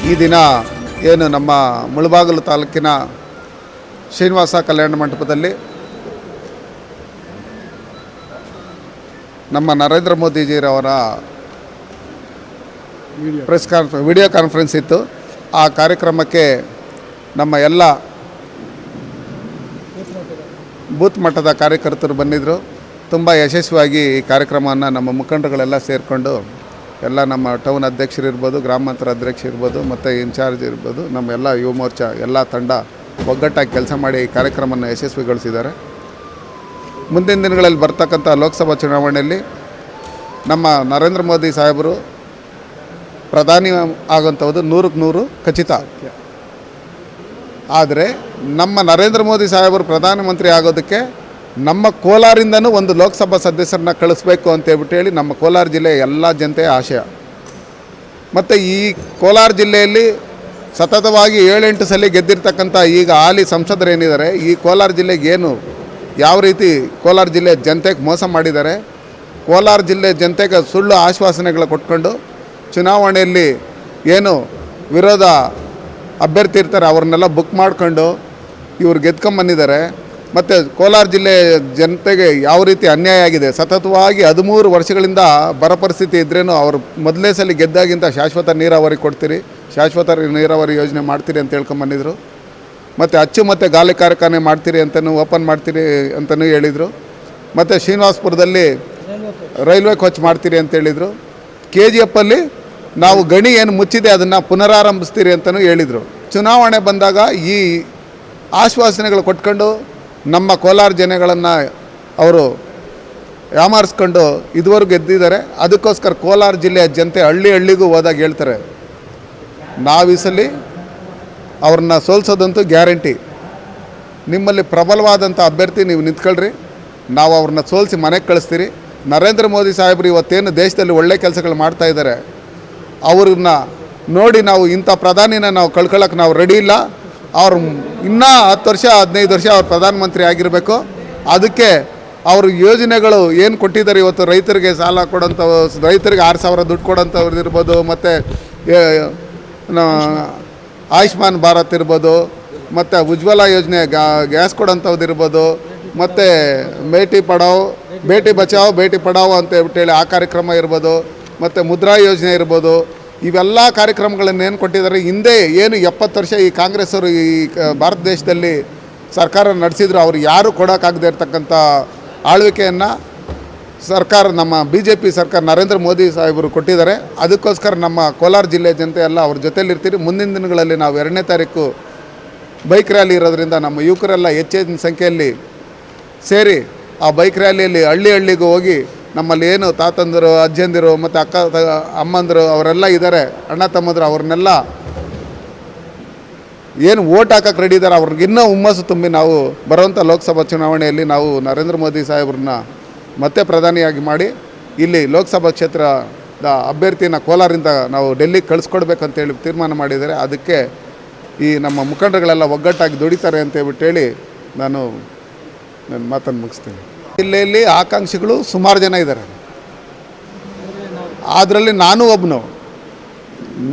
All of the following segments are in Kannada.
ಈ ದಿನ ಏನು ನಮ್ಮ ಮುಳಬಾಗಿಲು ತಾಲೂಕಿನ ಶ್ರೀನಿವಾಸ ಕಲ್ಯಾಣ ಮಂಟಪದಲ್ಲಿ ನಮ್ಮ ನರೇಂದ್ರ ಮೋದಿಜಿರವರ ವಿಡಿಯೋ ಕಾನ್ಫರೆನ್ಸ್ ಇತ್ತು. ಆ ಕಾರ್ಯಕ್ರಮಕ್ಕೆ ನಮ್ಮ ಎಲ್ಲ ಬೂತ್ ಮಟ್ಟದ ಕಾರ್ಯಕರ್ತರು ಬಂದಿದ್ದರು. ತುಂಬ ಯಶಸ್ವಿಯಾಗಿ ಈ ಕಾರ್ಯಕ್ರಮವನ್ನು ನಮ್ಮ ಮುಖಂಡರುಗಳೆಲ್ಲ ಸೇರಿಕೊಂಡು ಎಲ್ಲ ನಮ್ಮ ಟೌನ್ ಅಧ್ಯಕ್ಷರಿರ್ಬೋದು, ಗ್ರಾಮಾಂತರ ಅಧ್ಯಕ್ಷರಿರ್ಬೋದು ಮತ್ತು ಇನ್ಚಾರ್ಜ್ ಇರ್ಬೋದು, ನಮ್ಮ ಎಲ್ಲ ಯುವ ಮೋರ್ಚಾ ಎಲ್ಲ ತಂಡ ಒಗ್ಗಟ್ಟಾಗಿ ಕೆಲಸ ಮಾಡಿ ಈ ಕಾರ್ಯಕ್ರಮವನ್ನು ಯಶಸ್ವಿಗೊಳಿಸಿದ್ದಾರೆ. ಮುಂದಿನ ದಿನಗಳಲ್ಲಿ ಬರ್ತಕ್ಕಂಥ ಲೋಕಸಭಾ ಚುನಾವಣೆಯಲ್ಲಿ ನಮ್ಮ ನರೇಂದ್ರ ಮೋದಿ ಸಾಹೇಬರು ಪ್ರಧಾನಿ ಆಗುವಂಥದ್ದು 100ಕ್ಕೆ 100 ಖಚಿತ. ಆದರೆ ನಮ್ಮ ನರೇಂದ್ರ ಮೋದಿ ಸಾಹೇಬರು ಪ್ರಧಾನಮಂತ್ರಿ ಆಗೋದಕ್ಕೆ ನಮ್ಮ ಕೋಲಾರಿಂದನೂ ಒಂದು ಲೋಕಸಭಾ ಸದಸ್ಯರನ್ನ ಕಳಿಸ್ಬೇಕು ಅಂತೇಳಿ ನಮ್ಮ ಕೋಲಾರ ಜಿಲ್ಲೆಯ ಎಲ್ಲ ಜನತೆಯ ಆಶಯ. ಮತ್ತು ಈ ಕೋಲಾರ ಜಿಲ್ಲೆಯಲ್ಲಿ ಸತತವಾಗಿ 7-8 ಸಲ ಗೆದ್ದಿರ್ತಕ್ಕಂಥ ಈಗ ಹಾಲಿ ಸಂಸದರೇನಿದ್ದಾರೆ, ಈ ಕೋಲಾರ ಜಿಲ್ಲೆಗೆ ಯಾವ ರೀತಿ ಕೋಲಾರ ಜಿಲ್ಲೆ ಜನತೆಗೆ ಮೋಸ ಮಾಡಿದ್ದಾರೆ, ಕೋಲಾರ ಜಿಲ್ಲೆ ಜನತೆಗೆ ಸುಳ್ಳು ಆಶ್ವಾಸನೆಗಳು ಕೊಟ್ಕೊಂಡು ಚುನಾವಣೆಯಲ್ಲಿ ವಿರೋಧ ಅಭ್ಯರ್ಥಿ ಇರ್ತಾರೆ ಅವ್ರನ್ನೆಲ್ಲ ಬುಕ್ ಮಾಡ್ಕೊಂಡು ಇವ್ರು ಗೆದ್ಕೊಂಬಂದಿದ್ದಾರೆ. ಮತ್ತು ಕೋಲಾರ ಜಿಲ್ಲೆ ಜನತೆಗೆ ಯಾವ ರೀತಿ ಅನ್ಯಾಯ ಆಗಿದೆ. ಸತತವಾಗಿ 13 ವರ್ಷಗಳಿಂದ ಬರ ಪರಿಸ್ಥಿತಿ ಇದ್ರೇನು ಅವರು ಮೊದಲನೇ ಸಲ ಗೆದ್ದಾಗಿಂತ ಶಾಶ್ವತ ನೀರಾವರಿ ಕೊಡ್ತೀರಿ, ಶಾಶ್ವತ ನೀರಾವರಿ ಯೋಜನೆ ಮಾಡ್ತೀರಿ ಅಂತ ಹೇಳ್ಕೊಂಬಂದಿದ್ರು. ಮತ್ತು ಅಚ್ಚು ಮತ್ತು ಗಾಲಿ ಕಾರ್ಖಾನೆ ಮಾಡ್ತೀರಿ ಅಂತಲೂ ಓಪನ್ ಮಾಡ್ತೀರಿ ಅಂತಲೂ ಹೇಳಿದರು. ಮತ್ತು ಶ್ರೀನಿವಾಸಪುರದಲ್ಲಿ ರೈಲ್ವೆ ಕೋಚ್ ಮಾಡ್ತೀರಿ ಅಂತೇಳಿದರು. KGF ಅಲ್ಲಿ ನಾವು ಗಣಿ ಏನು ಮುಚ್ಚಿದೆ ಅದನ್ನು ಪುನರಾರಂಭಿಸ್ತೀರಿ ಅಂತಲೂ ಹೇಳಿದರು. ಚುನಾವಣೆ ಬಂದಾಗ ಈ ಆಶ್ವಾಸನೆಗಳು ಕೊಟ್ಕೊಂಡು ನಮ್ಮ ಕೋಲಾರ ಜನಗಳನ್ನು ಅವರು ಯಾಮಾರಿಸ್ಕೊಂಡು ಇದುವರೆಗೂ ಗೆದ್ದಿದ್ದಾರೆ. ಅದಕ್ಕೋಸ್ಕರ ಕೋಲಾರ ಜಿಲ್ಲೆಯ ಜನತೆ ಹಳ್ಳಿಗೂ ಹೋದಾಗ ಹೇಳ್ತಾರೆ, ನಾವು ಈ ಸಲ ಅವ್ರನ್ನ ಸೋಲ್ಸೋದಂತೂ ಗ್ಯಾರಂಟಿ. ನಿಮ್ಮಲ್ಲಿ ಪ್ರಬಲವಾದಂಥ ಅಭ್ಯರ್ಥಿ ನೀವು ನಿಂತ್ಕೊಳ್ರಿ, ನಾವು ಅವ್ರನ್ನ ಸೋಲಿಸಿ ಮನೆಗೆ ಕಳಿಸ್ತೀರಿ. ನರೇಂದ್ರ ಮೋದಿ ಸಾಹೇಬರು ಇವತ್ತೇನು ದೇಶದಲ್ಲಿ ಒಳ್ಳೆ ಕೆಲಸಗಳು ಮಾಡ್ತಾಯಿದ್ದಾರೆ, ಅವ್ರನ್ನ ನೋಡಿ ನಾವು ಇಂಥ ಪ್ರಧಾನಿನ ನಾವು ಕಳ್ಕೊಳ್ಳೋಕೆ ನಾವು ರೆಡಿ ಇಲ್ಲ. ಅವ್ರು ಇನ್ನೂ 10 ವರ್ಷ 15 ವರ್ಷ ಅವ್ರು ಪ್ರಧಾನಮಂತ್ರಿ ಆಗಿರಬೇಕು. ಅದಕ್ಕೆ ಅವ್ರ ಯೋಜನೆಗಳು ಏನು ಕೊಟ್ಟಿದ್ದಾರೆ, ಇವತ್ತು ರೈತರಿಗೆ ಸಾಲ ಕೊಡೋಂಥವು, ರೈತರಿಗೆ 6,000 ದುಡ್ಡು ಕೊಡೋಂಥವ್ರದ್ದು ಇರ್ಬೋದು, ಮತ್ತು ಆಯುಷ್ಮಾನ್ ಭಾರತ್ ಇರ್ಬೋದು, ಮತ್ತು ಉಜ್ವಲ ಯೋಜನೆ ಗ್ಯಾಸ್ ಕೊಡೋಂಥದ್ದು ಇರ್ಬೋದು, ಮತ್ತು ಬೇಟಿ ಬಚಾವ್ ಬೇಟಿ ಪಡಾವ್ ಅಂತ ಹೇಳ್ಬಿಟ್ಟೇಳಿ ಆ ಕಾರ್ಯಕ್ರಮ ಇರ್ಬೋದು, ಮತ್ತು ಮುದ್ರಾ ಯೋಜನೆ ಇರ್ಬೋದು. ಇವೆಲ್ಲ ಕಾರ್ಯಕ್ರಮಗಳನ್ನೇನು ಕೊಟ್ಟಿದ್ದಾರೆ. ಹಿಂದೆ 70 ವರ್ಷ ಈ ಕಾಂಗ್ರೆಸ್ ಅವರು ಈ ಭಾರತ ದೇಶದಲ್ಲಿ ಸರ್ಕಾರ ನಡೆಸಿದ್ರು, ಅವರು ಯಾರು ಕೊಡೋಕ್ಕಾಗದೇ ಇರ್ತಕ್ಕಂಥ ಆಳ್ವಿಕೆಯನ್ನು ಸರ್ಕಾರ ನಮ್ಮ BJP ಸರ್ಕಾರ ನರೇಂದ್ರ ಮೋದಿ ಸಾಹೇಬರು ಕೊಟ್ಟಿದ್ದಾರೆ. ಅದಕ್ಕೋಸ್ಕರ ನಮ್ಮ ಕೋಲಾರ ಜಿಲ್ಲೆ ಜನತೆ ಎಲ್ಲ ಅವ್ರ ಜೊತೆಯಲ್ಲಿರ್ತೀರಿ. ಮುಂದಿನ ದಿನಗಳಲ್ಲಿ ನಾವು 2ನೇ ತಾರೀಕು ಬೈಕ್ ರ್ಯಾಲಿ ಇರೋದ್ರಿಂದ ನಮ್ಮ ಯುವಕರೆಲ್ಲ ಹೆಚ್ಚಿನ ಸಂಖ್ಯೆಯಲ್ಲಿ ಸೇರಿ ಆ ಬೈಕ್ ರ್ಯಾಲಿಯಲ್ಲಿ ಹಳ್ಳಿಗೂ ಹೋಗಿ ನಮ್ಮಲ್ಲಿ ತಾತಂದರು, ಅಜ್ಜಂದಿರು ಮತ್ತು ಅಮ್ಮಂದರು ಅವರೆಲ್ಲ ಇದ್ದಾರೆ, ಅಣ್ಣ ತಮ್ಮಂದರು, ಅವ್ರನ್ನೆಲ್ಲ ಓಟ್ ಹಾಕೋಕ್ಕೆ ರೆಡಿ ಇದ್ದಾರೆ. ಅವ್ರಿಗೆ ಇನ್ನೂ ಹುಮ್ಮಸ್ಸು ತುಂಬಿ ನಾವು ಬರುವಂಥ ಲೋಕಸಭಾ ಚುನಾವಣೆಯಲ್ಲಿ ನಾವು ನರೇಂದ್ರ ಮೋದಿ ಸಾಹೇಬ್ರನ್ನ ಮತ್ತೆ ಪ್ರಧಾನಿಯಾಗಿ ಮಾಡಿ ಇಲ್ಲಿ ಲೋಕಸಭಾ ಕ್ಷೇತ್ರದ ಅಭ್ಯರ್ಥಿನ ಕೋಲಾರಿಂದ ನಾವು ಡೆಲ್ಲಿಗೆ ಕಳಿಸ್ಕೊಡ್ಬೇಕಂತೇಳಿ ತೀರ್ಮಾನ ಮಾಡಿದ್ದಾರೆ. ಅದಕ್ಕೆ ಈ ನಮ್ಮ ಮುಖಂಡರುಗಳೆಲ್ಲ ಒಗ್ಗಟ್ಟಾಗಿ ದುಡಿತಾರೆ ಅಂತೇಳಿ ನಾನು ನನ್ನ ಮಾತನ್ನು ಮುಗಿಸ್ತೀನಿ. ಜಿಲ್ಲೆಯಲ್ಲಿ ಆಕಾಂಕ್ಷಿಗಳು ಸುಮಾರು ಜನ ಇದ್ದಾರೆ. ಅದರಲ್ಲಿ ನಾನು ಒಬ್ಬನು.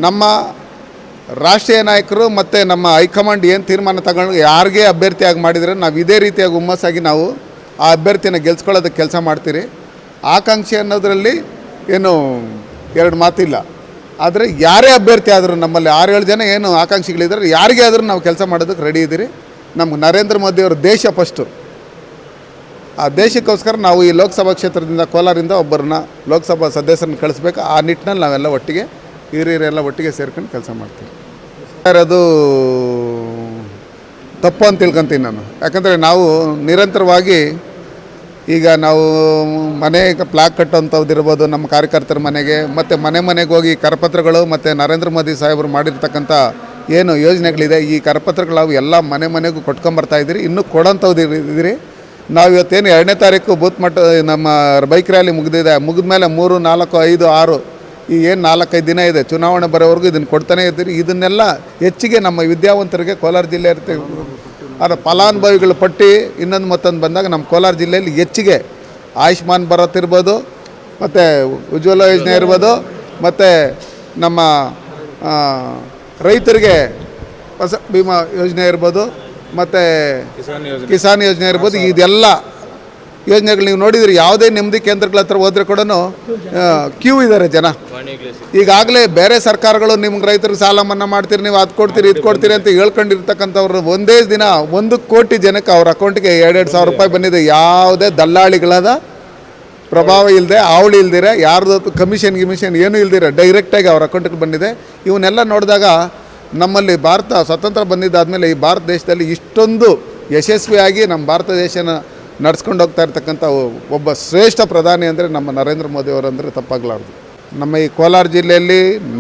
ನಮ್ಮ ರಾಷ್ಟ್ರೀಯ ನಾಯಕರು ಮತ್ತು ನಮ್ಮ ಹೈಕಮಾಂಡ್ ಏನು ತೀರ್ಮಾನ ತಗೊಂಡು ಯಾರಿಗೆ ಅಭ್ಯರ್ಥಿಯಾಗಿ ಮಾಡಿದರೆ ನಾವು ಇದೇ ರೀತಿಯಾಗಿ ಹುಮ್ಮಸ್ಸಾಗಿ ನಾವು ಆ ಅಭ್ಯರ್ಥಿನ ಗೆಲ್ಸ್ಕೊಳ್ಳೋದಕ್ಕೆ ಕೆಲಸ ಮಾಡ್ತೀರಿ. ಆಕಾಂಕ್ಷಿ ಅನ್ನೋದರಲ್ಲಿ ಎರಡು ಮಾತಿಲ್ಲ. ಆದರೆ ಯಾರೇ ಅಭ್ಯರ್ಥಿ ಆದರೂ ನಮ್ಮಲ್ಲಿ 6-7 ಜನ ಆಕಾಂಕ್ಷಿಗಳಿದ್ದಾರೆ, ಯಾರಿಗೇ ಆದರೂ ನಾವು ಕೆಲಸ ಮಾಡೋದಕ್ಕೆ ರೆಡಿ ಇದ್ದೀರಿ. ನಮ್ಗೆ ನರೇಂದ್ರ ಮೋದಿಯವರು ದೇಶ ಫಸ್ಟು. ಆ ದೇಶಕ್ಕೋಸ್ಕರ ನಾವು ಈ ಲೋಕಸಭಾ ಕ್ಷೇತ್ರದಿಂದ ಕೋಲಾರಿಂದ ಒಬ್ಬರನ್ನ ಲೋಕಸಭಾ ಸದಸ್ಯರನ್ನ ಕಳಿಸ್ಬೇಕು. ಆ ನಿಟ್ಟಿನಲ್ಲಿ ನಾವೆಲ್ಲ ಒಟ್ಟಿಗೆ ಹಿರಿಯರೆಲ್ಲ ಒಟ್ಟಿಗೆ ಸೇರ್ಕೊಂಡು ಕೆಲಸ ಮಾಡ್ತೀವಿ. ಅದು ತಪ್ಪು ಅಂತ ತಿಳ್ಕೊತೀನಿ ನಾನು. ಯಾಕಂದರೆ ನಾವು ನಿರಂತರವಾಗಿ ಈಗ ನಾವು ಮನೆಗೆ ಪ್ಲಾಕ್ ಕಟ್ಟೋಂಥದ್ದು ಇರ್ಬೋದು, ನಮ್ಮ ಕಾರ್ಯಕರ್ತರ ಮನೆಗೆ ಮತ್ತು ಮನೆಗೆ ಹೋಗಿ ಕರಪತ್ರಗಳು ಮತ್ತು ನರೇಂದ್ರ ಮೋದಿ ಸಾಹೇಬರು ಮಾಡಿರ್ತಕ್ಕಂಥ ಯೋಜನೆಗಳಿದೆ, ಈ ಕರಪತ್ರಗಳು ನಾವು ಎಲ್ಲ ಮನೆಗೂ ಕೊಟ್ಕೊಂಬರ್ತಾಯಿದ್ದೀರಿ. ಇನ್ನೂ ಕೊಡೋಂಥದ್ದು ಇದ್ದೀರಿ. ನಾವು ಇವತ್ತೇನು 2ನೇ ತಾರೀಕು ಬೂತ್ ಮಟ್ಟ ನಮ್ಮ ಬೈಕ್ ರ್ಯಾಲಿ ಮುಗಿದಿದೆ. ಮುಗಿದ್ಮೇಲೆ 3, 4, 5, 6 ಈ 4-5 ದಿನ ಇದೆ ಚುನಾವಣೆ ಬರೋವರೆಗೂ ಇದನ್ನು ಕೊಡ್ತಾನೆ ಇರ್ತೀರಿ. ಇದನ್ನೆಲ್ಲ ಹೆಚ್ಚಿಗೆ ನಮ್ಮ ವಿದ್ಯಾವಂತರಿಗೆ ಕೋಲಾರ ಜಿಲ್ಲೆ ಇರ್ತೀವಿ. ಅದರ ಫಲಾನುಭವಿಗಳ ಪಟ್ಟಿ ಇನ್ನೊಂದು ಮತ್ತೊಂದು ಬಂದಾಗ ನಮ್ಮ ಕೋಲಾರ ಜಿಲ್ಲೆಯಲ್ಲಿ ಹೆಚ್ಚಿಗೆ ಆಯುಷ್ಮಾನ್ ಭಾರತ್ ಇರ್ಬೋದು, ಮತ್ತು ಉಜ್ವಲ ಯೋಜನೆ ಇರ್ಬೋದು, ಮತ್ತು ನಮ್ಮ ರೈತರಿಗೆ ಫಸಲ್ ಬಿಮಾ ಯೋಜನೆ ಇರ್ಬೋದು, ಮತ್ತು ಕಿಸಾನ್ ಯೋಜನೆ ಇರ್ಬೋದು, ಇದೆಲ್ಲ ಯೋಜನೆಗಳು ನೀವು ನೋಡಿದ್ರಿ. ಯಾವುದೇ ನೆಮ್ಮದಿ ಕೇಂದ್ರಗಳ ಹತ್ರ ಹೋದರೆ ಕೂಡ ಕ್ಯೂ ಇದ್ದಾರೆ ಜನ. ಈಗಾಗಲೇ ಬೇರೆ ಸರ್ಕಾರಗಳು ನಿಮ್ಗೆ ರೈತರಿಗೆ ಸಾಲ ಮನ್ನಾ ಮಾಡ್ತೀರಿ, ನೀವು ಅದು ಕೊಡ್ತೀರಿ ಇದು ಕೊಡ್ತೀರಿ ಅಂತ ಹೇಳ್ಕೊಂಡಿರ್ತಕ್ಕಂಥವ್ರು ಒಂದೇ ದಿನ 1 ಕೋಟಿ ಜನಕ್ಕೆ ಅವ್ರ ಅಕೌಂಟಿಗೆ 2,2 ಸಾವಿರ ರೂಪಾಯಿ ಬಂದಿದೆ. ಯಾವುದೇ ದಲ್ಲಾಳಿಗಳದ ಪ್ರಭಾವ ಇಲ್ಲದೆ, ಅವಳಿ ಇಲ್ದಿರ, ಯಾರ್ದು ಕಮಿಷನ್ ಏನೂ ಇಲ್ದಿರ ಡೈರೆಕ್ಟಾಗಿ ಅವ್ರ ಅಕೌಂಟಿಗೆ ಬಂದಿದೆ. ಇವನ್ನೆಲ್ಲ ನೋಡಿದಾಗ ನಮ್ಮಲ್ಲಿ ಭಾರತ ಸ್ವತಂತ್ರ ಬಂದಿದ್ದಾದಮೇಲೆ ಈ ಭಾರತ ದೇಶದಲ್ಲಿ ಇಷ್ಟೊಂದು ಯಶಸ್ವಿಯಾಗಿ ನಮ್ಮ ಭಾರತ ದೇಶನ ನಡೆಸ್ಕೊಂಡು ಹೋಗ್ತಾ ಇರ್ತಕ್ಕಂಥ ಒಬ್ಬ ಶ್ರೇಷ್ಠ ಪ್ರಧಾನಿ ಅಂದರೆ ನಮ್ಮ ನರೇಂದ್ರ ಮೋದಿ ಅವರಂದರೆ ತಪ್ಪಾಗಲಾರ್ದು. ನಮ್ಮ ಈ ಕೋಲಾರ ಜಿಲ್ಲೆಯಲ್ಲಿ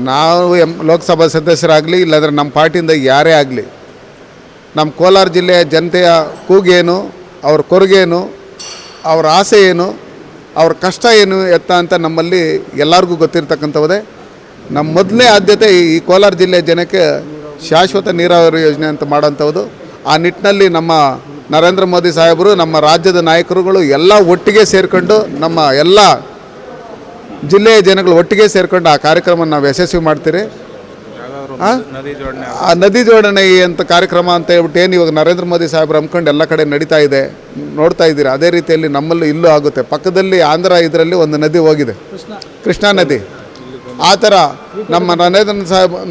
ನಾವು ಲೋಕಸಭಾ ಸದಸ್ಯರಾಗಲಿ, ಇಲ್ಲಾಂದರೆ ನಮ್ಮ ಪಾರ್ಟಿಯಿಂದ ಯಾರೇ ಆಗಲಿ, ನಮ್ಮ ಕೋಲಾರ ಜಿಲ್ಲೆಯ ಜನತೆಯ ಕೂಗೇನು, ಅವ್ರ ಕೊರಗೇನು, ಅವ್ರ ಆಸೆ ಏನು, ಅವ್ರ ಕಷ್ಟ ಏನು ಎತ್ತ ಅಂತ ನಮ್ಮಲ್ಲಿ ಎಲ್ಲರಿಗೂ ಗೊತ್ತಿರ್ತಕ್ಕಂಥವುದೇ. ನಮ್ಮ ಮೊದಲನೇ ಆದ್ಯತೆ ಈ ಕೋಲಾರ ಜಿಲ್ಲೆಯ ಜನಕ್ಕೆ ಶಾಶ್ವತ ನೀರಾವರಿ ಯೋಜನೆ ಅಂತ ಮಾಡೋಂಥದ್ದು. ಆ ನಿಟ್ಟಿನಲ್ಲಿ ನಮ್ಮ ನರೇಂದ್ರ ಮೋದಿ ಸಾಹೇಬರು, ನಮ್ಮ ರಾಜ್ಯದ ನಾಯಕರುಗಳು ಎಲ್ಲ ಒಟ್ಟಿಗೆ ಸೇರಿಕೊಂಡು, ನಮ್ಮ ಎಲ್ಲ ಜಿಲ್ಲೆಯ ಜನಗಳು ಒಟ್ಟಿಗೆ ಸೇರಿಕೊಂಡು ಆ ಕಾರ್ಯಕ್ರಮ ನಾವು ಯಶಸ್ವಿ ಮಾಡ್ತೀರಿ. ಆ ನದಿ ಜೋಡಣೆ ಅಂತ ಕಾರ್ಯಕ್ರಮ ಅಂತ ಹೇಳ್ಬಿಟ್ಟು ಏನು ಇವಾಗ ನರೇಂದ್ರ ಮೋದಿ ಸಾಹೇಬರು ಹಮ್ಮಿಕೊಂಡು ಎಲ್ಲ ಕಡೆ ನಡೀತಾ ಇದೆ, ನೋಡ್ತಾ ಇದ್ದೀರಿ. ಅದೇ ರೀತಿಯಲ್ಲಿ ನಮ್ಮಲ್ಲೂ ಇಲ್ಲೂ ಆಗುತ್ತೆ. ಪಕ್ಕದಲ್ಲಿ ಆಂಧ್ರ ಇದರಲ್ಲಿ ಒಂದು ನದಿ ಹೋಗಿದೆ, ಕೃಷ್ಣಾ ನದಿ. ಆ ಥರ ನಮ್ಮ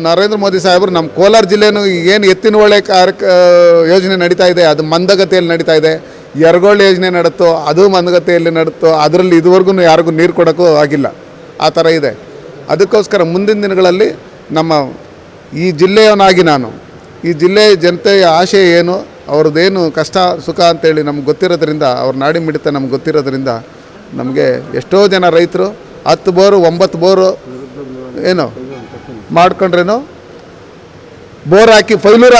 ನರೇಂದ್ರ ಮೋದಿ ಸಾಹೇಬರು ನಮ್ಮ ಕೋಲಾರ ಜಿಲ್ಲೆನೂ ಏನು ಎತ್ತಿನ ಹೊಳೆ ಯೋಜನೆ ನಡೀತಾ ಇದೆ, ಅದು ಮಂದಗತಿಯಲ್ಲಿ ನಡೀತಾ ಇದೆ. ಯರಗೋಳ್ ಯೋಜನೆ ನಡುತ್ತೋ, ಅದು ಮಂದಗತಿಯಲ್ಲಿ ನಡುತ್ತೋ, ಅದರಲ್ಲಿ ಇದುವರೆಗೂ ಯಾರಿಗೂ ನೀರು ಕೊಡೋಕ್ಕೂ ಆಗಿಲ್ಲ. ಆ ಥರ ಇದೆ. ಅದಕ್ಕೋಸ್ಕರ ಮುಂದಿನ ದಿನಗಳಲ್ಲಿ ನಮ್ಮ ಈ ಜಿಲ್ಲೆಯವನಾಗಿ ನಾನು ಈ ಜಿಲ್ಲೆಯ ಜನತೆಯ ಆಶೆ ಏನು, ಅವ್ರದ್ದೇನು ಕಷ್ಟ ಸುಖ ಅಂತೇಳಿ ನಮ್ಗೆ ಗೊತ್ತಿರೋದ್ರಿಂದ, ಅವ್ರ ನಾಡಿ ಮಿಡಿತ ನಮ್ಗೆ ಗೊತ್ತಿರೋದ್ರಿಂದ, ನಮಗೆ ಎಷ್ಟೋ ಜನ ರೈತರು 10 ಬೋರು 9 ಬೋರು ಏನು ಮಾಡ್ಕೊಂಡ್ರೇನೋ, ಬೋರ್ ಹಾಕಿ ಫೈಲೂರ್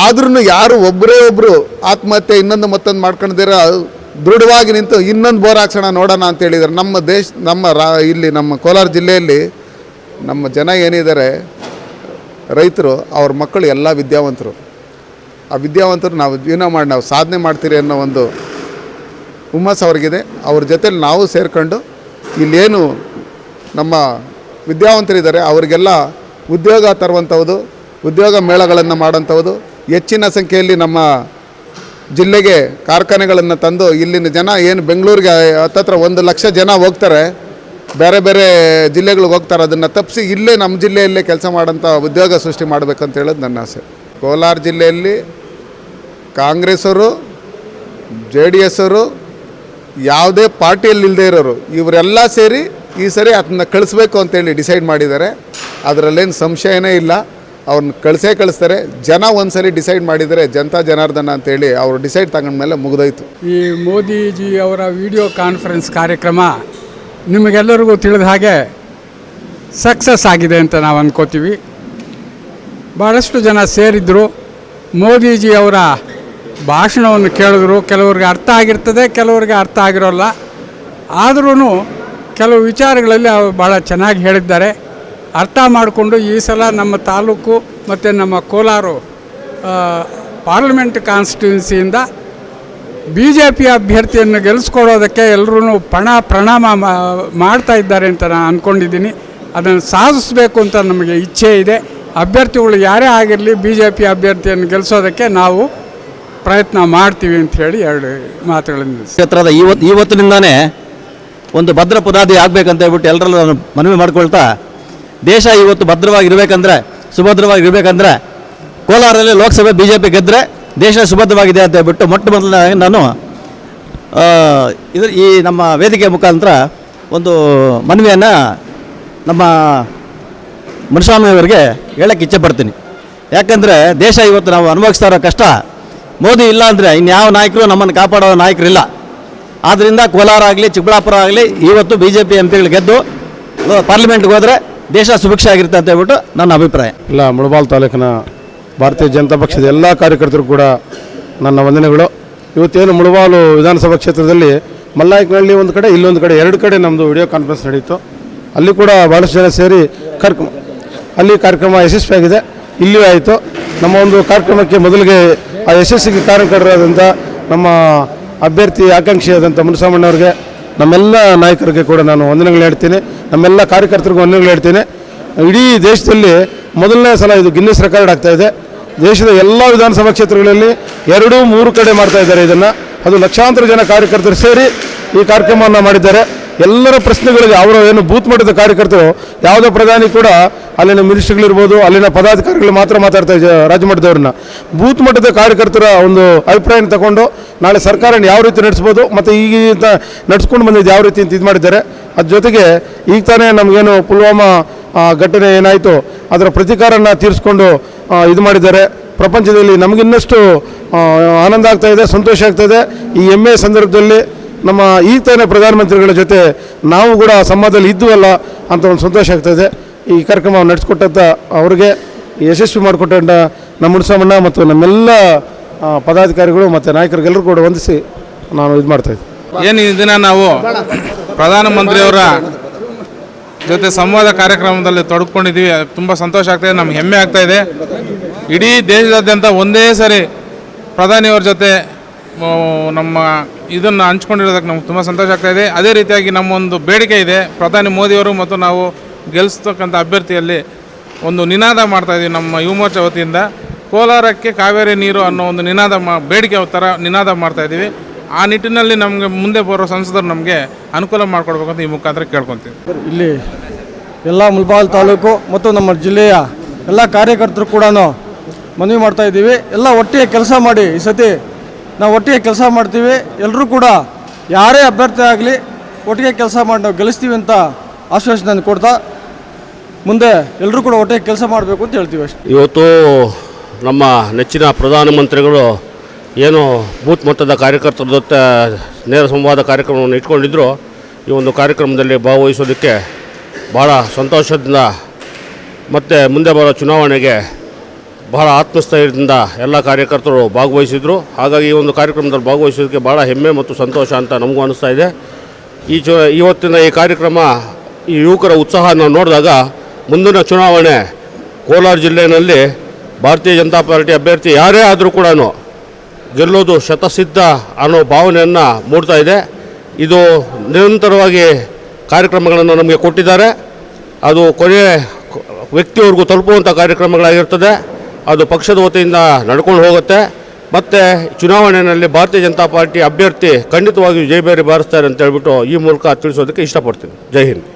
ಆದ್ರೂ ಯಾರು ಒಬ್ಬರು ಆತ್ಮಹತ್ಯೆ ಇನ್ನೊಂದು ಮತ್ತೊಂದು ಮಾಡ್ಕೊಂಡಿದ್ದೀರ ದೃಢವಾಗಿ ನಿಂತು ಇನ್ನೊಂದು ಬೋರ್ ಹಾಕ್ಸೋಣ ನೋಡೋಣ ಅಂತ ಹೇಳಿದ್ದಾರೆ. ಇಲ್ಲಿ ನಮ್ಮ ಕೋಲಾರ ಜಿಲ್ಲೆಯಲ್ಲಿ ನಮ್ಮ ಜನ ಏನಿದ್ದಾರೆ ರೈತರು, ಅವ್ರ ಮಕ್ಕಳು ಎಲ್ಲ ವಿದ್ಯಾವಂತರು. ಆ ವಿದ್ಯಾವಂತರು ನಾವು ಜೀವನ ಮಾಡಿ ನಾವು ಸಾಧನೆ ಮಾಡ್ತೀರಿ ಅನ್ನೋ ಒಂದು ಹುಮ್ಮಸ್ಸು ಅವ್ರಿಗಿದೆ. ಅವ್ರ ಜೊತೆಲಿ ನಾವು ಸೇರಿಕೊಂಡು ಇಲ್ಲೇನು ನಮ್ಮ ವಿದ್ಯಾವಂತರಿದ್ದಾರೆ ಅವರಿಗೆಲ್ಲ ಉದ್ಯೋಗ ತರುವಂಥದ್ದು, ಉದ್ಯೋಗ ಮೇಳಗಳನ್ನು ಮಾಡೋಂಥದ್ದು, ಹೆಚ್ಚಿನ ಸಂಖ್ಯೆಯಲ್ಲಿ ನಮ್ಮ ಜಿಲ್ಲೆಗೆ ಕಾರ್ಖಾನೆಗಳನ್ನು ತಂದು ಇಲ್ಲಿನ ಜನ ಏನು ಬೆಂಗಳೂರಿಗೆ ಹತ್ತತ್ರ 1 ಲಕ್ಷ ಜನ ಹೋಗ್ತಾರೆ, ಬೇರೆ ಬೇರೆ ಜಿಲ್ಲೆಗಳಿಗೆ ಹೋಗ್ತಾರೆ, ಅದನ್ನು ತಪ್ಪಿಸಿ ಇಲ್ಲೇ ನಮ್ಮ ಜಿಲ್ಲೆಯಲ್ಲೇ ಕೆಲಸ ಮಾಡೋಂಥ ಉದ್ಯೋಗ ಸೃಷ್ಟಿ ಮಾಡಬೇಕಂತ ಹೇಳೋದು ನನ್ನ ಆಸೆ. ಕೋಲಾರ ಜಿಲ್ಲೆಯಲ್ಲಿ ಕಾಂಗ್ರೆಸ್ಸವರು, JDS ಅವರು, ಯಾವುದೇ ಪಾರ್ಟಿಯಲ್ಲಿ ಇಲ್ಲದೆ ಇರೋರು ಇವರೆಲ್ಲ ಸೇರಿ ಈ ಸರಿ ಅದನ್ನ ಕಳಿಸ್ಬೇಕು ಅಂತೇಳಿ ಡಿಸೈಡ್ ಮಾಡಿದ್ದಾರೆ. ಅದರಲ್ಲೇನು ಸಂಶಯನೇ ಇಲ್ಲ. ಅವ್ರನ್ನ ಕಳಿಸ್ತಾರೆ. ಜನ ಒಂದು ಸರಿ ಡಿಸೈಡ್ ಮಾಡಿದರೆ ಜನತಾ ಜನಾರ್ದನ ಅಂತೇಳಿ ಅವರು ಡಿಸೈಡ್ ತಗೊಂಡ್ಮೇಲೆ ಮುಗಿದೋಯ್ತು. ಈ ಮೋದಿಜಿ ಅವರ ವಿಡಿಯೋ ಕಾನ್ಫರೆನ್ಸ್ ಕಾರ್ಯಕ್ರಮ ನಿಮಗೆಲ್ಲರಿಗೂ ತಿಳಿದ ಹಾಗೆ ಸಕ್ಸಸ್ ಆಗಿದೆ ಅಂತ ನಾವು ಅಂದ್ಕೋತೀವಿ. ಭಾಳಷ್ಟು ಜನ ಸೇರಿದ್ರು. ಮೋದಿಜಿ ಅವರ ಭಾಷಣವನ್ನು ಕೇಳಿದ್ರು. ಕೆಲವ್ರಿಗೆ ಅರ್ಥ ಆಗಿರ್ತದೆ, ಕೆಲವ್ರಿಗೆ ಅರ್ಥ ಆಗಿರೋಲ್ಲ. ಆದ್ರೂ ಕೆಲವು ವಿಚಾರಗಳಲ್ಲಿ ಅವರು ಭಾಳ ಚೆನ್ನಾಗಿ ಹೇಳಿದ್ದಾರೆ. ಅರ್ಥ ಮಾಡಿಕೊಂಡು ಈ ಸಲ ನಮ್ಮ ತಾಲೂಕು ಮತ್ತು ನಮ್ಮ ಕೋಲಾರ ಪಾರ್ಲಿಮೆಂಟ್ ಕಾನ್ಸ್ಟಿಟ್ಯೂನ್ಸಿಯಿಂದ BJP ಅಭ್ಯರ್ಥಿಯನ್ನು ಗೆಲ್ಲಿಸ್ಕೊಡೋದಕ್ಕೆ ಎಲ್ಲರೂ ಪ್ರಣಾಮ ಮಾಡ್ತಾ ಇದ್ದಾರೆ ಅಂತ ನಾನು ಅಂದ್ಕೊಂಡಿದ್ದೀನಿ. ಅದನ್ನು ಸಾಧಿಸಬೇಕು ಅಂತ ನಮಗೆ ಇಚ್ಛೆ ಇದೆ. ಅಭ್ಯರ್ಥಿಗಳು ಯಾರೇ ಆಗಿರಲಿ BJP ಅಭ್ಯರ್ಥಿಯನ್ನು ಗೆಲ್ಲಿಸೋದಕ್ಕೆ ನಾವು ಪ್ರಯತ್ನ ಮಾಡ್ತೀವಿ ಅಂತ ಹೇಳಿ 2 ಮಾತುಗಳನ್ನು ಕ್ಷೇತ್ರದ ಇವತ್ತಿನಿಂದಾನೇ ಒಂದು ಭದ್ರ ಪುನಾದಿ ಆಗಬೇಕಂತ ಹೇಳ್ಬಿಟ್ಟು ಎಲ್ಲರಲ್ಲೂ ನಾನು ಮನವಿ ಮಾಡ್ಕೊಳ್ತಾ, ದೇಶ ಇವತ್ತು ಭದ್ರವಾಗಿರಬೇಕಂದ್ರೆ, ಸುಭದ್ರವಾಗಿರಬೇಕಂದ್ರೆ ಕೋಲಾರಲ್ಲಿ ಲೋಕಸಭೆ BJP ಗೆದ್ದರೆ ದೇಶ ಸುಭದ್ರವಾಗಿದೆ ಅಂತ ಹೇಳ್ಬಿಟ್ಟು ಮೊಟ್ಟ ಮೊದಲನೇ ನಾನು ಈ ನಮ್ಮ ವೇದಿಕೆ ಮುಖಾಂತರ ಒಂದು ಮನವಿಯನ್ನು ನಮ್ಮ ಮುನಿಸ್ವಾಮಿಯವರಿಗೆ ಹೇಳಕ್ಕೆ ಇಚ್ಛೆ ಪಡ್ತೀನಿ. ಯಾಕಂದರೆ ದೇಶ ಇವತ್ತು ನಾವು ಅನುಭವಿಸ್ತಾ ಇರೋ ಕಷ್ಟ, ಮೋದಿ ಇಲ್ಲ ಅಂದರೆ ಇನ್ಯಾವ ನಾಯಕರು ನಮ್ಮನ್ನು ಕಾಪಾಡೋ ನಾಯಕರಿಲ್ಲ. ಆದ್ದರಿಂದ ಕೋಲಾರ ಆಗಲಿ ಚಿಕ್ಕಬಳ್ಳಾಪುರ ಆಗಲಿ ಇವತ್ತು BJP MPಗಳು ಗೆದ್ದು ಪಾರ್ಲಿಮೆಂಟ್ಗೆ ಹೋದರೆ ದೇಶ ಸುಭಿಕ್ಷೆ ಆಗಿರುತ್ತೆ ಅಂತ ಹೇಳ್ಬಿಟ್ಟು ನನ್ನ ಅಭಿಪ್ರಾಯ. ಇಲ್ಲ, ಮುಳಬಾಲ್ ತಾಲೂಕಿನ ಭಾರತೀಯ ಜನತಾ ಪಕ್ಷದ ಎಲ್ಲ ಕಾರ್ಯಕರ್ತರು ಕೂಡ ನನ್ನ ವಂದನೆಗಳು. ಇವತ್ತೇನು ಮುಳಬಾಲು ವಿಧಾನಸಭಾ ಕ್ಷೇತ್ರದಲ್ಲಿ ಮಲ್ಲಾಯಕನಹಳ್ಳಿ ಒಂದು ಕಡೆ, ಇಲ್ಲೊಂದು ಕಡೆ, 2 ಕಡೆ ನಮ್ಮದು ವಿಡಿಯೋ ಕಾನ್ಫರೆನ್ಸ್ ನಡೀತು. ಅಲ್ಲಿ ಕೂಡ ಭಾಳಷ್ಟು ಜನ ಸೇರಿ ಅಲ್ಲಿ ಕಾರ್ಯಕ್ರಮ ಯಶಸ್ವಿಯಾಗಿದೆ. ಇಲ್ಲಿಯೂ ಆಯಿತು. ನಮ್ಮ ಒಂದು ಕಾರ್ಯಕ್ರಮಕ್ಕೆ ಮೊದಲಿಗೆ ಆ ಯಶಸ್ಸಿಗೆ ಕಾರಣಕರ್ತರಾದಂಥ ನಮ್ಮ ಅಭ್ಯರ್ಥಿ ಆಕಾಂಕ್ಷಿಯಾದಂಥ ಮುನಿಸ್ವಾಮಣ್ಣವ್ರಿಗೆ, ನಮ್ಮೆಲ್ಲ ನಾಯಕರಿಗೆ ಕೂಡ ನಾನು ವಂದನೆಗಳು ಹೇಳ್ತೀನಿ. ನಮ್ಮೆಲ್ಲ ಕಾರ್ಯಕರ್ತರಿಗೂ ವಂದನೆಗಳು ಹೇಳ್ತೀನಿ. ಇಡೀ ದೇಶದಲ್ಲಿ ಮೊದಲನೇ ಸಲ ಇದು ಗಿನ್ನಿಸ್ ರೆಕಾರ್ಡ್ ಆಗ್ತಾ ಇದೆ. ದೇಶದ ಎಲ್ಲ ವಿಧಾನಸಭಾ ಕ್ಷೇತ್ರಗಳಲ್ಲಿ 2-3 ಕಡೆ ಮಾಡ್ತಾ ಇದ್ದಾರೆ ಇದನ್ನು. ಅದು ಲಕ್ಷಾಂತರ ಜನ ಕಾರ್ಯಕರ್ತರು ಸೇರಿ ಈ ಕಾರ್ಯಕ್ರಮವನ್ನು ಮಾಡಿದ್ದಾರೆ. ಎಲ್ಲರ ಪ್ರಶ್ನೆಗಳಿಗೆ ಅವರು ಏನು ಬೂತ್ ಮಟ್ಟದ ಕಾರ್ಯಕರ್ತರು, ಯಾವುದೇ ಪ್ರಧಾನಿ ಕೂಡ ಅಲ್ಲಿನ ಮಿನಿಸ್ಟ್ರಿಗಳಿರ್ಬೋದು, ಅಲ್ಲಿನ ಪದಾಧಿಕಾರಿಗಳು ಮಾತ್ರ ಮಾತಾಡ್ತಾ ಇದ್ದಾರೆ. ರಾಜ್ಯ ಮಟ್ಟದವ್ರನ್ನ ಬೂತ್ ಮಟ್ಟದ ಕಾರ್ಯಕರ್ತರ ಒಂದು ಅಭಿಪ್ರಾಯ ತಗೊಂಡು ನಾಳೆ ಸರ್ಕಾರನ ಯಾವ ರೀತಿ ನಡೆಸ್ಬೋದು ಮತ್ತು ಈಗ ನಡ್ಸ್ಕೊಂಡು ಬಂದಿದ್ದು ಯಾವ ರೀತಿ ಅಂತ ಇದು ಮಾಡಿದ್ದಾರೆ. ಅದ್ರ ಜೊತೆಗೆ ಈಗ ತಾನೇ ನಮಗೇನು ಪುಲ್ವಾಮಾ ಘಟನೆ ಏನಾಯಿತು ಅದರ ಪ್ರತೀಕಾರನ ತೀರಿಸ್ಕೊಂಡು ಇದು ಮಾಡಿದ್ದಾರೆ. ಪ್ರಪಂಚದಲ್ಲಿ ನಮಗಿನ್ನಷ್ಟು ಆನಂದ ಆಗ್ತಾಯಿದೆ, ಸಂತೋಷ ಆಗ್ತಾಯಿದೆ. ಈ ಹೆಮ್ಮೆಯ ಸಂದರ್ಭದಲ್ಲಿ ನಮ್ಮ ಈಗ ತಾನೇ ಪ್ರಧಾನಮಂತ್ರಿಗಳ ಜೊತೆ ನಾವು ಕೂಡ ಸಂವಾದದಲ್ಲಿ ಇದ್ದುವಲ್ಲ ಅಂತ ಒಂದು ಸಂತೋಷ ಆಗ್ತಾಯಿದೆ. ಈ ಕಾರ್ಯಕ್ರಮ ನಡೆಸ್ಕೊಟ್ಟಂಥ ಅವ್ರಿಗೆ ಯಶಸ್ವಿ ಮಾಡಿಕೊಟ್ಟಂಥ ನಮ್ಮ ಮುನಿಸ್ವಾಮಣ್ಣ ಮತ್ತು ನಮ್ಮೆಲ್ಲ ಪದಾಧಿಕಾರಿಗಳು ಮತ್ತು ನಾಯಕರಿಗೆಲ್ಲರೂ ಕೂಡ ವಂದಿಸಿ ನಾನು ಇದು ಮಾಡ್ತಾಯಿದ್ದೆ. ಏನು ಈ ದಿನ ನಾವು ಪ್ರಧಾನಮಂತ್ರಿಯವರ ಜೊತೆ ಸಂವಾದ ಕಾರ್ಯಕ್ರಮದಲ್ಲಿ ತೊಡಗಿಕೊಂಡಿದ್ದೀವಿ. ತುಂಬ ಸಂತೋಷ ಆಗ್ತಾಯಿದೆ, ನಮ್ಗೆ ಹೆಮ್ಮೆ ಆಗ್ತಾಯಿದೆ. ಇಡೀ ದೇಶದಾದ್ಯಂತ ಒಂದೇ ಸರಿ ಪ್ರಧಾನಿಯವ್ರ ಜೊತೆ ನಮ್ಮ ಇದನ್ನು ಹಂಚ್ಕೊಂಡಿರೋದಕ್ಕೆ ನಮ್ಗೆ ತುಂಬ ಸಂತೋಷ ಆಗ್ತಾಯಿದೆ. ಅದೇ ರೀತಿಯಾಗಿ ನಮ್ಮೊಂದು ಬೇಡಿಕೆ ಇದೆ, ಪ್ರಧಾನಿ ಮೋದಿಯವರು ಮತ್ತು ನಾವು ಗೆಲ್ಲಿಸ್ತಕ್ಕಂಥ ಅಭ್ಯರ್ಥಿಯಲ್ಲಿ ಒಂದು ನಿನಾದ ಮಾಡ್ತಾಯಿದ್ದೀವಿ ನಮ್ಮ ಯುವ ಮೋರ್ಚಾ ವತಿಯಿಂದ. ಕೋಲಾರಕ್ಕೆ ಕಾವೇರಿ ನೀರು ಅನ್ನೋ ಒಂದು ನಿನಾದ ಬೇಡಿಕೆ ಥರ ನಿನಾದ ಮಾಡ್ತಾಯಿದ್ದೀವಿ. ಆ ನಿಟ್ಟಿನಲ್ಲಿ ನಮಗೆ ಮುಂದೆ ಬರೋ ಸಂಸದರು ನಮಗೆ ಅನುಕೂಲ ಮಾಡಿಕೊಡ್ಬೇಕಂತ ಈ ಮುಖಾಂತರ ಕೇಳ್ಕೊತೀವಿ. ಇಲ್ಲಿ ಎಲ್ಲ ಮುಳಬಾಗಿಲು ತಾಲೂಕು ಮತ್ತು ನಮ್ಮ ಜಿಲ್ಲೆಯ ಎಲ್ಲ ಕಾರ್ಯಕರ್ತರು ಕೂಡ ಮನವಿ ಮಾಡ್ತಾಯಿದ್ದೀವಿ. ಎಲ್ಲ ಒಟ್ಟಿಗೆ ಕೆಲಸ ಮಾಡಿ, ಈ ಸತಿ ನಾವು ಒಟ್ಟಿಗೆ ಕೆಲಸ ಮಾಡ್ತೀವಿ. ಎಲ್ಲರೂ ಕೂಡ ಯಾರೇ ಅಭ್ಯರ್ಥಿ ಆಗಲಿ ಒಟ್ಟಿಗೆ ಕೆಲಸ ಮಾಡಿ ನಾವು ಗೆಲ್ಲಿಸ್ತೀವಿ ಅಂತ ಆಶ್ವಾಸನೆ ಕೊಡ್ತಾ ಮುಂದೆ ಎಲ್ಲರೂ ಕೂಡ ಒಟ್ಟಿಗೆ ಕೆಲಸ ಮಾಡಬೇಕು ಅಂತ ಹೇಳ್ತೀವಿ ಅಷ್ಟೇ. ಇವತ್ತು ನಮ್ಮ ನೆಚ್ಚಿನ ಪ್ರಧಾನಮಂತ್ರಿಗಳು ಏನು ಬೂತ್ ಮಟ್ಟದ ಕಾರ್ಯಕರ್ತರ ಜೊತೆ ನೇರ ಸಂವಾದ ಕಾರ್ಯಕ್ರಮವನ್ನು ಇಟ್ಕೊಂಡಿದ್ದರು. ಈ ಒಂದು ಕಾರ್ಯಕ್ರಮದಲ್ಲಿ ಭಾಗವಹಿಸೋದಕ್ಕೆ ಭಾಳ ಸಂತೋಷದಿಂದ ಮತ್ತು ಮುಂದೆ ಬರೋ ಚುನಾವಣೆಗೆ ಬಹಳ ಆತ್ಮಸ್ಥೈರ್ಯದಿಂದ ಎಲ್ಲ ಕಾರ್ಯಕರ್ತರು ಭಾಗವಹಿಸಿದರು. ಹಾಗಾಗಿ ಈ ಒಂದು ಕಾರ್ಯಕ್ರಮದಲ್ಲಿ ಭಾಗವಹಿಸೋದಕ್ಕೆ ಭಾಳ ಹೆಮ್ಮೆ ಮತ್ತು ಸಂತೋಷ ಅಂತ ನಮಗೂ ಅನ್ನಿಸ್ತಾ ಇದೆ. ಇವತ್ತಿನ ಈ ಕಾರ್ಯಕ್ರಮ, ಈ ಯುವಕರ ಉತ್ಸಾಹ ನಾವು ನೋಡಿದಾಗ ಮುಂದಿನ ಚುನಾವಣೆ ಕೋಲಾರ ಜಿಲ್ಲೆಯಲ್ಲಿ ಭಾರತೀಯ ಜನತಾ ಪಾರ್ಟಿ ಅಭ್ಯರ್ಥಿ ಯಾರೇ ಆದರೂ ಕೂಡ ಗೆಲ್ಲೋದು ಶತಸಿದ್ಧ ಅನ್ನೋ ಭಾವನೆಯನ್ನು ಮೂಡ್ತಾ ಇದೆ. ಇದು ನಿರಂತರವಾಗಿ ಕಾರ್ಯಕ್ರಮಗಳನ್ನು ನಮಗೆ ಕೊಟ್ಟಿದ್ದಾರೆ. ಅದು ಕೊನೆಯ ವ್ಯಕ್ತಿಯವರೆಗೂ ತಲುಪುವಂಥ ಕಾರ್ಯಕ್ರಮಗಳಾಗಿರ್ತದೆ. ಅದು ಪಕ್ಷದ ವತಿಯಿಂದ ನಡ್ಕೊಂಡು ಹೋಗುತ್ತೆ. ಮತ್ತು ಚುನಾವಣೆಯಲ್ಲಿ ಭಾರತೀಯ ಜನತಾ ಪಾರ್ಟಿ ಅಭ್ಯರ್ಥಿ ಖಂಡಿತವಾಗಿಯೂ ಜಯಬೇರಿ ಬಾರಿಸ್ತಾರೆ ಅಂತ ಹೇಳ್ಬಿಟ್ಟು ಈ ಮೂಲಕ ತಿಳಿಸೋದಕ್ಕೆ ಇಷ್ಟಪಡ್ತೀನಿ. ಜೈ ಹಿಂದ್.